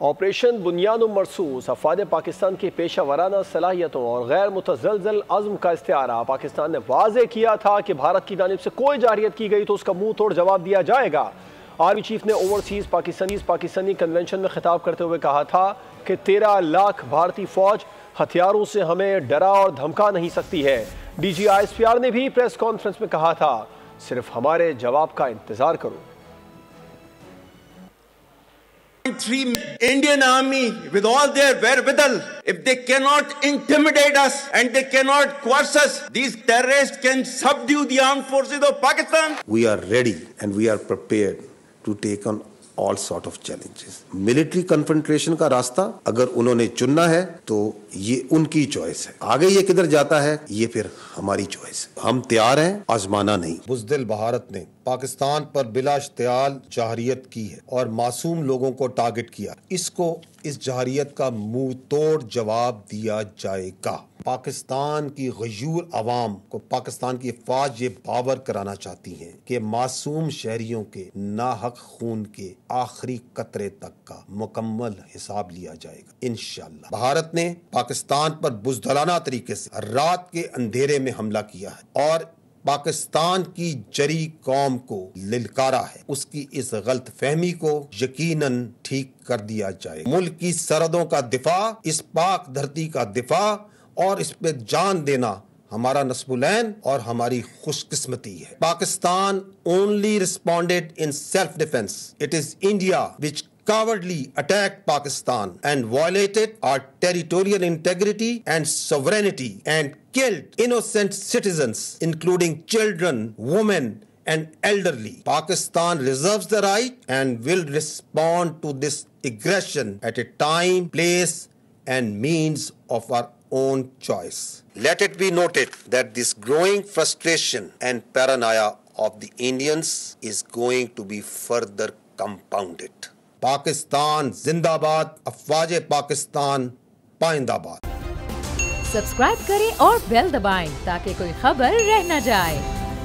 Operation بنیاد مرصوص افواج پاکستان کی پیشہ ورانہ صلاحیتوں اور غیر متزلزل عزم کا استعارہ۔ پاکستان نے واضح کیا تھا کہ بھارت کی جانب سے کوئی جارحیت کی گئی تو اس کا منہ توڑ جواب دیا جائے گا۔ آرمی چیف نے اوورسیز پاکستانی کنونشن میں خطاب کرتے ہوئے کہا تھا کہ 13 لاکھ بھارتی فوج ہتھیاروں سے ہمیں ڈرا اور دھمکا نہیں سکتی ہے۔ ڈی جی ISPR نے بھی پریس کانفرنس میں کہا تھا، صرف ہمارے جواب کا انتظار کرو۔ Indian army with all their wherewithal, if they cannot intimidate us and they cannot coerce us, these terrorists can subdue the armed forces of Pakistan. We are ready and we are prepared to take on all sort of challenges. Military confrontation کا راستہ اگر انہوں نے چننا ہے تو یہ ان کی چوائس ہے، آگے یہ کدھر جاتا ہے یہ پھر ہماری چوائس ہے۔ ہم تیار ہیں، آزمانا نہیں۔ بزدل بھارت نے پاکستان پر بلا اشتعال جارحیت کی ہے اور معصوم لوگوں کو ٹارگٹ کیا، اس کو اس جارحیت کا منہ توڑ جواب دیا جائے گا۔ پاکستان کی غیور عوام کو پاکستان کی افواج یہ باور کرانا چاہتی ہیں کہ معصوم شہریوں کے ناحق خون کے آخری قطرے تک کا مکمل حساب لیا جائے گا انشاءاللہ۔ بھارت نے پاکستان پر بزدلانہ طریقے سے رات کے اندھیرے میں حملہ کیا ہے اور پاکستان کی جری قوم کو للکارا ہے، اس کی اس غلط فہمی کو یقیناً ٹھیک کر دیا جائے۔ ملک کی سرحدوں کا دفاع، اس پاک دھرتی کا دفاع اور اس پہ جان دینا ہمارا نصب العین اور ہماری خوش قسمتی ہے۔ Pakistan only responded in self-defense. It is India which cowardly attacked Pakistan and violated our territorial integrity and sovereignty and killed innocent citizens, including children, women, and elderly. Pakistan reserves the right and will respond to this aggression at a time, place, and means of our own choice. Let it be noted that this growing frustration and paranoia of the Indians is going to be further compounded. Pakistan زندہ باد، افواج پاکستان پائندہ باد۔ Subscribe کریں اور بیل دبائیں تاکہ کوئی خبر رہ نہ جائے۔